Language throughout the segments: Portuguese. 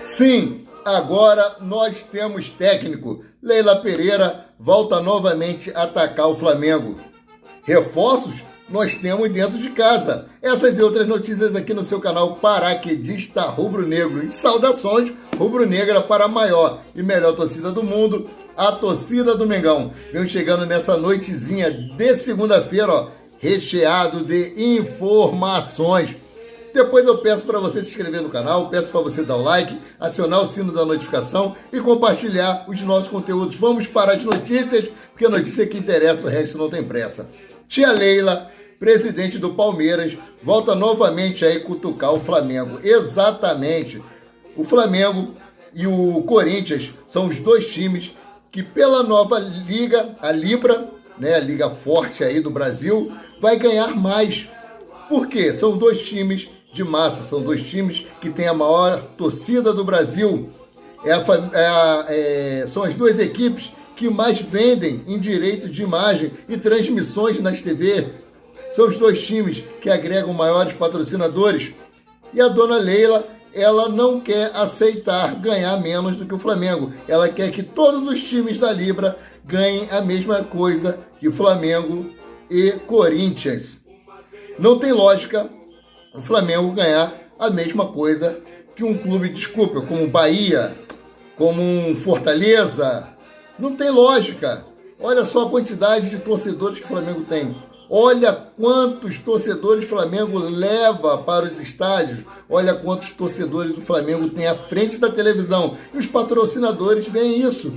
Sim, agora nós temos técnico. Leila Pereira volta novamente a atacar o Flamengo. Reforços nós temos dentro de casa. Essas e outras notícias aqui no seu canal Paraquedista Rubro Negro. E saudações rubro-negra para a maior e melhor torcida do mundo, a torcida do Mengão. Vem chegando nessa noitezinha de segunda-feira, ó, recheado de informações. Depois eu peço para você se inscrever no canal, peço para você dar o like, acionar o sino da notificação e compartilhar os nossos conteúdos. Vamos para as notícias, porque a notícia que interessa, o resto não tem pressa. Tia Leila, presidente do Palmeiras, volta novamente a cutucar o Flamengo. Exatamente. O Flamengo e o Corinthians são os dois times que pela nova liga, a Libra, né, a liga forte aí do Brasil, vai ganhar mais. Por quê? São dois times de massa, são dois times que têm a maior torcida do Brasil. São as duas equipes que mais vendem em direito de imagem e transmissões nas TV. São os dois times que agregam maiores patrocinadores. E a dona Leila, ela não quer aceitar ganhar menos do que o Flamengo. Ela quer que todos os times da Libra ganhem a mesma coisa que o Flamengo e Corinthians. Não tem lógica o Flamengo ganhar a mesma coisa que um clube, desculpa, como Bahia, como um Fortaleza. Não tem lógica. Olha só a quantidade de torcedores que o Flamengo tem. Olha quantos torcedores o Flamengo leva para os estádios. Olha quantos torcedores o Flamengo tem à frente da televisão. E os patrocinadores veem isso.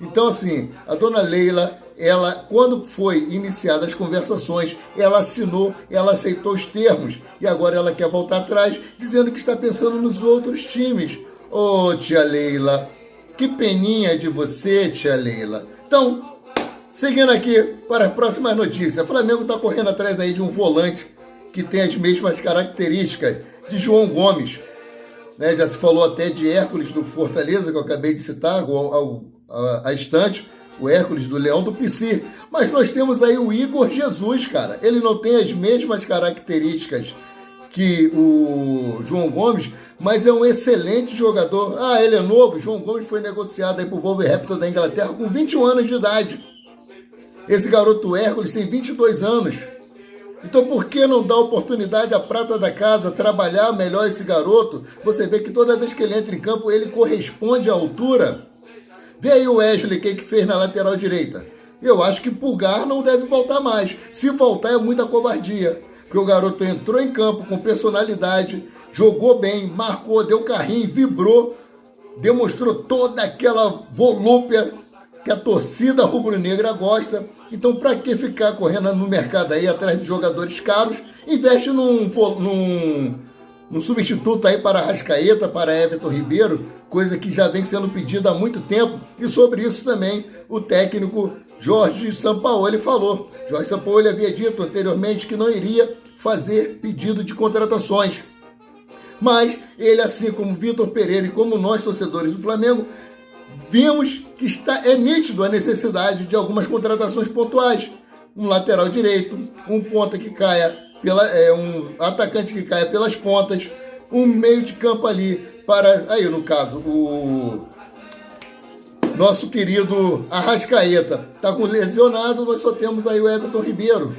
Então, assim, a dona Leila, ela, quando foi iniciadas as conversações, ela assinou, ela aceitou os termos. E agora ela quer voltar atrás, dizendo que está pensando nos outros times. Ô, tia Leila, que peninha de você, tia Leila. Então, seguindo aqui para as próximas notícias. O Flamengo está correndo atrás aí de um volante que tem as mesmas características de João Gomes. Né? Já se falou até de Hércules do Fortaleza, que eu acabei de citar há instantes, o Hércules do Leão do Pici. Mas nós temos aí o Igor Jesus, cara. Ele não tem as mesmas características que o João Gomes, mas é um excelente jogador. Ah, ele é novo. João Gomes foi negociado aí pro Wolverhampton da Inglaterra com 21 anos de idade. Esse garoto Hércules tem 22 anos. Então por que não dar oportunidade à prata da casa, trabalhar melhor esse garoto? Você vê que toda vez que ele entra em campo, ele corresponde à altura. Vê aí o Wesley, o que fez na lateral direita. Eu acho que Pulgar não deve voltar mais. Se voltar é muita covardia. Porque o garoto entrou em campo com personalidade, jogou bem, marcou, deu carrinho, vibrou, demonstrou toda aquela volúpia que a torcida rubro-negra gosta. Então, para que ficar correndo no mercado aí atrás de jogadores caros? Investe num substituto aí para Arrascaeta, para Everton Ribeiro, coisa que já vem sendo pedida há muito tempo. E sobre isso também o técnico Jorge Sampaoli falou. Jorge Sampaoli havia dito anteriormente que não iria fazer pedido de contratações. Mas ele, assim como Vitor Pereira e como nós, torcedores do Flamengo, vimos que é nítido a necessidade de algumas contratações pontuais. Um lateral direito, um ponta que caia, um atacante que caia pelas pontas, um meio de campo ali para, aí no caso, o nosso querido Arrascaeta está com lesionado, nós só temos aí o Everton Ribeiro.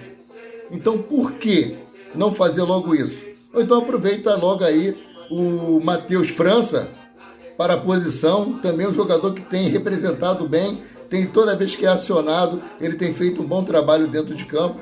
Então por que não fazer logo isso? Ou então aproveita logo aí o Matheus França para a posição, também um jogador que tem representado bem, tem toda vez que é acionado, ele tem feito um bom trabalho dentro de campo.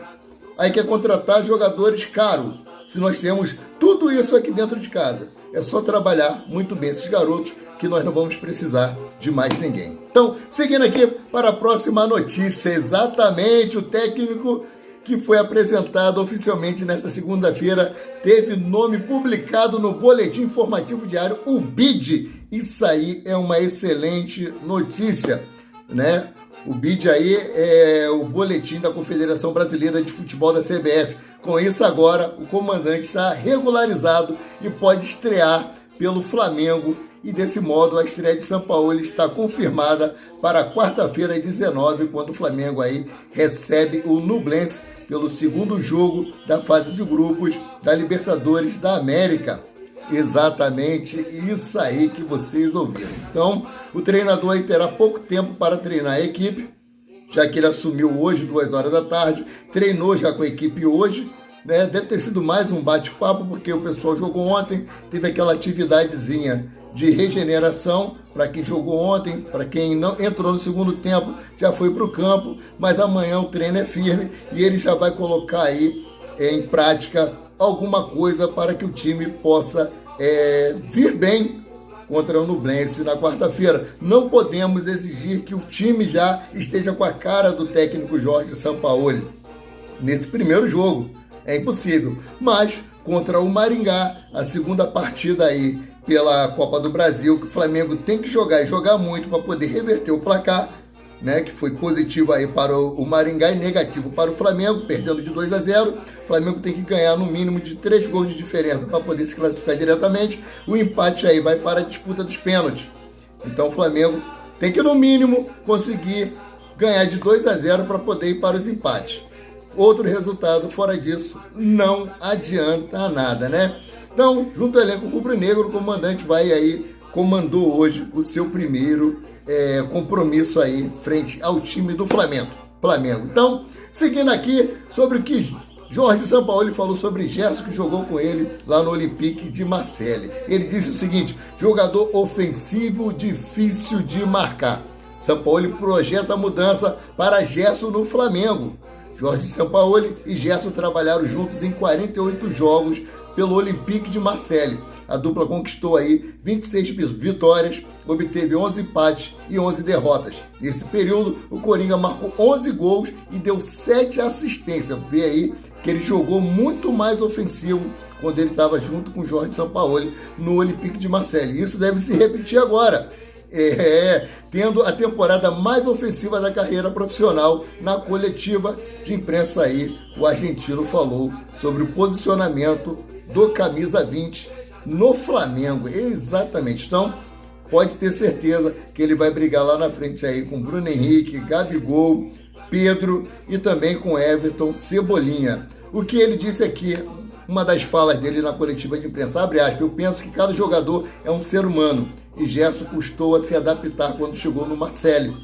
Aí quer contratar jogadores caros, se nós temos tudo isso aqui dentro de casa. É só trabalhar muito bem esses garotos, que nós não vamos precisar de mais ninguém. Então, seguindo aqui para a próxima notícia, exatamente o técnico que foi apresentado oficialmente nesta segunda-feira, teve nome publicado no Boletim Informativo Diário, o BID. Isso aí é uma excelente notícia, né? O BID aí é o Boletim da Confederação Brasileira de Futebol da CBF. Com isso agora, o comandante está regularizado e pode estrear pelo Flamengo. E desse modo a estreia de Sampaoli está confirmada para quarta-feira, 19, quando o Flamengo aí recebe o Nublense pelo segundo jogo da fase de grupos da Libertadores da América. Exatamente isso aí que vocês ouviram. Então, o treinador aí terá pouco tempo para treinar a equipe, já que ele assumiu hoje, 2 horas da tarde, treinou já com a equipe hoje, né? Deve ter sido mais um bate-papo, porque o pessoal jogou ontem, teve aquela atividadezinha de regeneração para quem jogou ontem, para quem não entrou no segundo tempo, já foi para o campo, mas amanhã o treino é firme e ele já vai colocar aí em prática alguma coisa para que o time possa vir bem contra o Nublense na quarta-feira. Não podemos exigir que o time já esteja com a cara do técnico Jorge Sampaoli nesse primeiro jogo. É impossível. Mas contra o Maringá, a segunda partida aí pela Copa do Brasil, que o Flamengo tem que jogar e jogar muito para poder reverter o placar, né, que foi positivo aí para o Maringá e negativo para o Flamengo, perdendo de 2-0. O Flamengo tem que ganhar no mínimo de 3 gols de diferença para poder se classificar diretamente. O empate aí vai para a disputa dos pênaltis. Então o Flamengo tem que no mínimo conseguir ganhar de 2-0 para poder ir para os empates. Outro resultado fora disso não adianta nada, né? Então, junto ao elenco rubro-negro, o comandante comandou hoje o seu primeiro compromisso aí frente ao time do Flamengo. Então, seguindo aqui sobre o que Jorge Sampaoli falou sobre Gerson, que jogou com ele lá no Olympique de Marseille. Ele disse o seguinte: jogador ofensivo, difícil de marcar. Sampaoli projeta a mudança para Gerson no Flamengo. Jorge Sampaoli e Gerson trabalharam juntos em 48 jogos pelo Olympique de Marseille. A dupla conquistou aí 26 vitórias, obteve 11 empates e 11 derrotas. Nesse período, o Coringa marcou 11 gols e deu 7 assistências. Vê aí que ele jogou muito mais ofensivo quando ele estava junto com o Jorge Sampaoli no Olympique de Marseille. Isso deve se repetir agora. Tendo a temporada mais ofensiva da carreira profissional. Na coletiva de imprensa aí, o argentino falou sobre o posicionamento do camisa 20 no Flamengo. Exatamente. Então, pode ter certeza que ele vai brigar lá na frente aí com Bruno Henrique, Gabigol, Pedro e também com Everton, Cebolinha. O que ele disse aqui, uma das falas dele na coletiva de imprensa, abre aspas: eu penso que cada jogador é um ser humano e Gerson custou a se adaptar quando chegou no Marseille.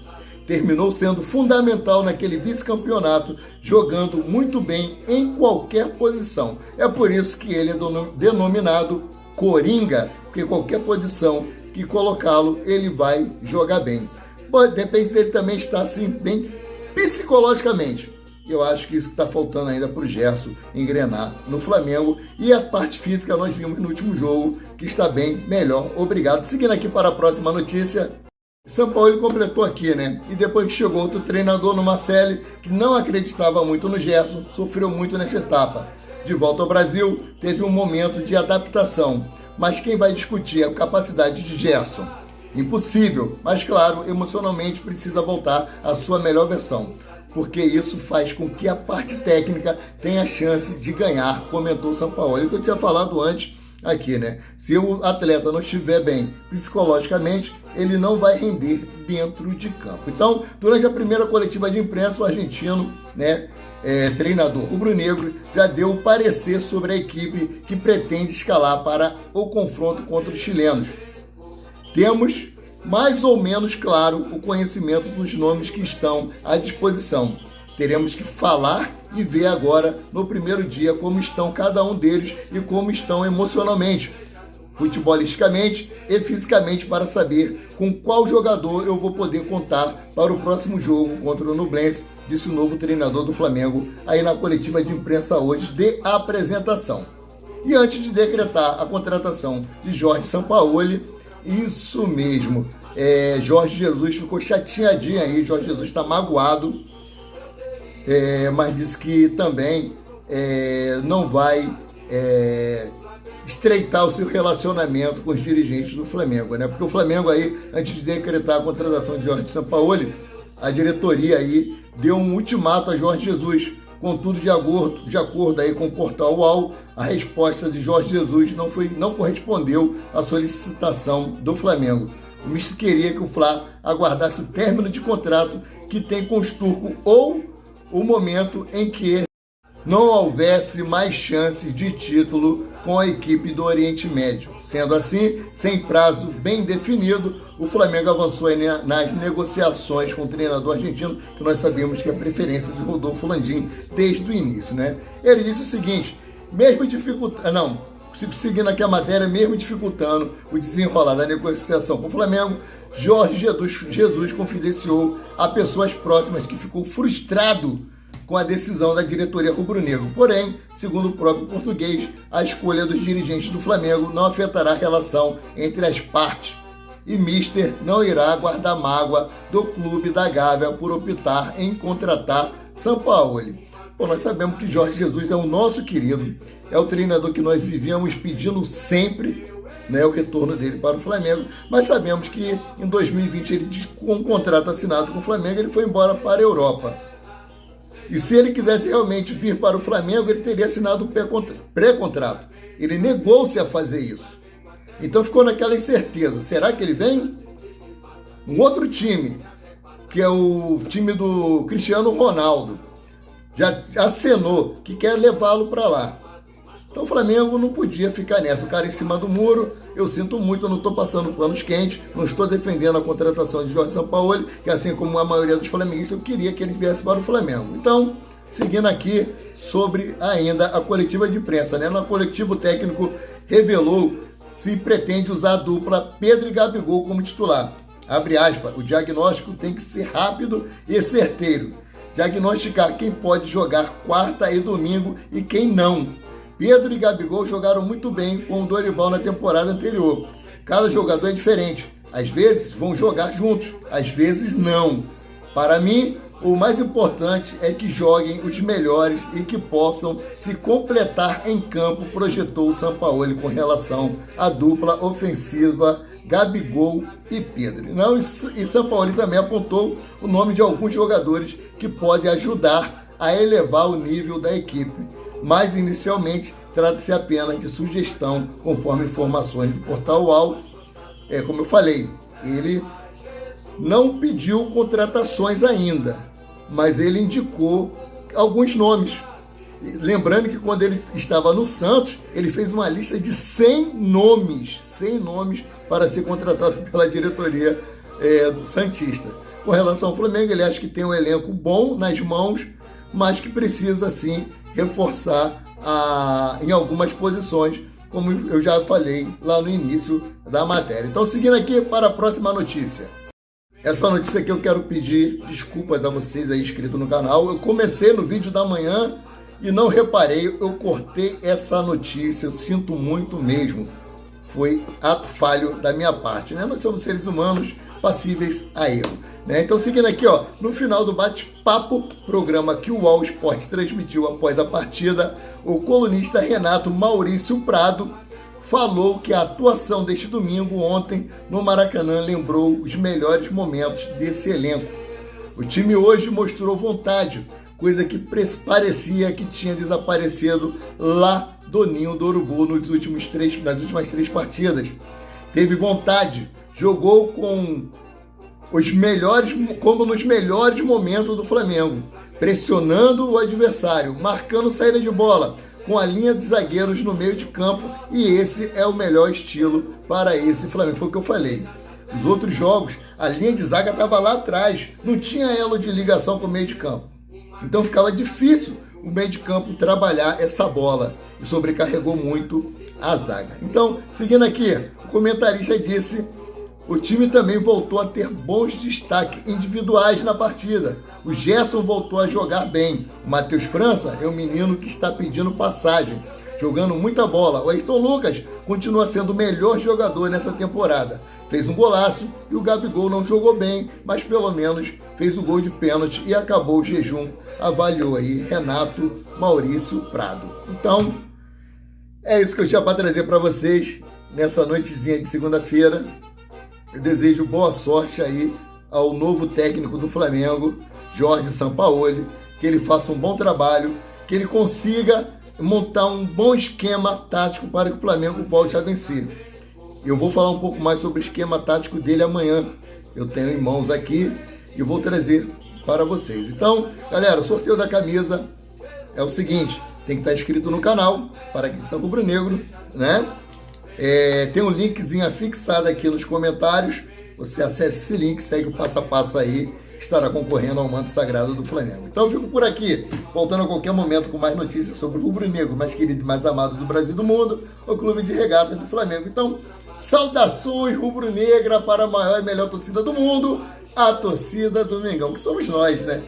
Terminou sendo fundamental naquele vice-campeonato, jogando muito bem em qualquer posição. É por isso que ele é denominado Coringa, porque qualquer posição que colocá-lo, ele vai jogar bem. Bom, depende dele também estar assim, bem psicologicamente. Eu acho que isso está faltando ainda para o Gerson engrenar no Flamengo. E a parte física nós vimos no último jogo, que está bem melhor. Obrigado. Seguindo aqui para a próxima notícia. Sampaoli completou aqui, né? E depois que chegou outro treinador no Marseille, que não acreditava muito no Gerson, sofreu muito nessa etapa. De volta ao Brasil, teve um momento de adaptação. Mas quem vai discutir a capacidade de Gerson? Impossível, mas claro, emocionalmente precisa voltar à sua melhor versão, porque isso faz com que a parte técnica tenha chance de ganhar, comentou o Sampaoli, que eu tinha falado antes aqui, né? Se o atleta não estiver bem psicologicamente, ele não vai render dentro de campo. Então, durante a primeira coletiva de imprensa, o argentino, né, treinador rubro-negro, já deu o parecer sobre a equipe que pretende escalar para o confronto contra os chilenos. Temos mais ou menos claro o conhecimento dos nomes que estão à disposição. Teremos que falar e ver agora, no primeiro dia, como estão cada um deles e como estão emocionalmente, futebolisticamente e fisicamente, para saber com qual jogador eu vou poder contar para o próximo jogo contra o Nublense, disse o novo treinador do Flamengo aí na coletiva de imprensa hoje de apresentação. E antes de decretar a contratação de Jorge Sampaoli, isso mesmo, Jorge Jesus ficou chateadinho aí, Jorge Jesus está magoado, mas disse que também não vai estreitar o seu relacionamento com os dirigentes do Flamengo, né? Porque o Flamengo aí, antes de decretar a contratação de Jorge Sampaoli, a diretoria aí deu um ultimato a Jorge Jesus. Contudo, de acordo aí com o portal UOL, a resposta de Jorge Jesus não correspondeu à solicitação do Flamengo. O mister queria que o Fla aguardasse o término de contrato que tem com os turcos ou o momento em que não houvesse mais chances de título com a equipe do Oriente Médio. Sendo assim, sem prazo bem definido, o Flamengo avançou nas negociações com o treinador argentino, que nós sabemos que é a preferência de Rodolfo Landim desde o início, né? Ele disse o seguinte, seguindo aqui a matéria, mesmo dificultando o desenrolar da negociação com o Flamengo, Jorge Jesus confidenciou a pessoas próximas que ficou frustrado com a decisão da diretoria rubro-negro. Porém, segundo o próprio português, a escolha dos dirigentes do Flamengo não afetará a relação entre as partes e Mister não irá guardar mágoa do clube da Gávea por optar em contratar Sampaoli. Bom, nós sabemos que Jorge Jesus é o nosso querido, é o treinador que nós vivíamos pedindo sempre, né, o retorno dele para o Flamengo, mas sabemos que em 2020, ele, com um contrato assinado com o Flamengo, ele foi embora para a Europa. E se ele quisesse realmente vir para o Flamengo, ele teria assinado um pré-contrato. Ele negou-se a fazer isso. Então ficou naquela incerteza. Será que ele vem? Um outro time, que é o time do Cristiano Ronaldo, já acenou que quer levá-lo para lá. Então o Flamengo não podia ficar nessa. O cara em cima do muro, eu sinto muito, eu não estou passando panos quentes, não estou defendendo a contratação de Jorge Sampaoli, que assim como a maioria dos flamenguistas, eu queria que ele viesse para o Flamengo. Então, seguindo aqui sobre ainda a coletiva de imprensa, né? No coletivo, o técnico revelou se pretende usar a dupla Pedro e Gabigol como titular. Abre aspas, o diagnóstico tem que ser rápido e certeiro. Diagnosticar quem pode jogar quarta e domingo e quem não. Pedro e Gabigol jogaram muito bem com o Dorival na temporada anterior. Cada jogador é diferente. Às vezes vão jogar juntos, às vezes não. Para mim, o mais importante é que joguem os melhores e que possam se completar em campo, projetou o Sampaoli com relação à dupla ofensiva Gabigol e Pedro. E Sampaoli também apontou o nome de alguns jogadores que podem ajudar a elevar o nível da equipe. Mas inicialmente trata-se apenas de sugestão, conforme informações do Portal UOL. Como eu falei, ele não pediu contratações ainda, mas ele indicou alguns nomes. Lembrando que quando ele estava no Santos, ele fez uma lista de 100 nomes para ser contratado pela diretoria santista. Com relação ao Flamengo, ele acha que tem um elenco bom nas mãos, mas que precisa, sim, reforçar em algumas posições, como eu já falei lá no início da matéria. Então, seguindo aqui para a próxima notícia. Essa notícia aqui eu quero pedir desculpas a vocês aí inscritos no canal. Eu comecei no vídeo da manhã e não reparei, eu cortei essa notícia, eu sinto muito mesmo. Foi ato falho da minha parte, né? Nós somos seres humanos passíveis a erro. Então, seguindo aqui, no final do bate-papo, programa que o UOL Esporte transmitiu após a partida, o colunista Renato Maurício Prado falou que a atuação deste domingo, ontem, no Maracanã, lembrou os melhores momentos desse elenco. O time hoje mostrou vontade, coisa que parecia que tinha desaparecido lá do Ninho do Urubu nas últimas três partidas. Teve vontade, jogou como nos melhores momentos do Flamengo, pressionando o adversário, marcando saída de bola, com a linha de zagueiros no meio de campo, e esse é o melhor estilo para esse Flamengo. Foi o que eu falei. Os outros jogos, a linha de zaga estava lá atrás, não tinha elo de ligação com o meio de campo. Então ficava difícil o meio de campo trabalhar essa bola e sobrecarregou muito a zaga. Então, seguindo aqui, o comentarista disse: o time também voltou a ter bons destaques individuais na partida. O Gerson voltou a jogar bem. O Matheus França é um menino que está pedindo passagem, jogando muita bola. O Ayrton Lucas continua sendo o melhor jogador nessa temporada. Fez um golaço e o Gabigol não jogou bem, mas pelo menos fez o gol de pênalti e acabou o jejum. Avaliou aí Renato Maurício Prado. Então, é isso que eu tinha para trazer para vocês nessa noitezinha de segunda-feira. Eu desejo boa sorte aí ao novo técnico do Flamengo, Jorge Sampaoli, que ele faça um bom trabalho, que ele consiga montar um bom esquema tático para que o Flamengo volte a vencer. Eu vou falar um pouco mais sobre o esquema tático dele amanhã. Eu tenho em mãos aqui e vou trazer para vocês. Então, galera, o sorteio da camisa é o seguinte: tem que estar inscrito no canal, Paraquedista Rubro-Negro, né? Tem um linkzinho fixado aqui nos comentários. Você acessa esse link, segue o passo a passo aí, estará concorrendo ao manto sagrado do Flamengo. Então eu fico por aqui, voltando a qualquer momento com mais notícias sobre o rubro-negro, mais querido e mais amado do Brasil e do mundo, o Clube de Regatas do Flamengo. Então, saudações rubro-negra para a maior e melhor torcida do mundo, a torcida do Mengão, que somos nós, né?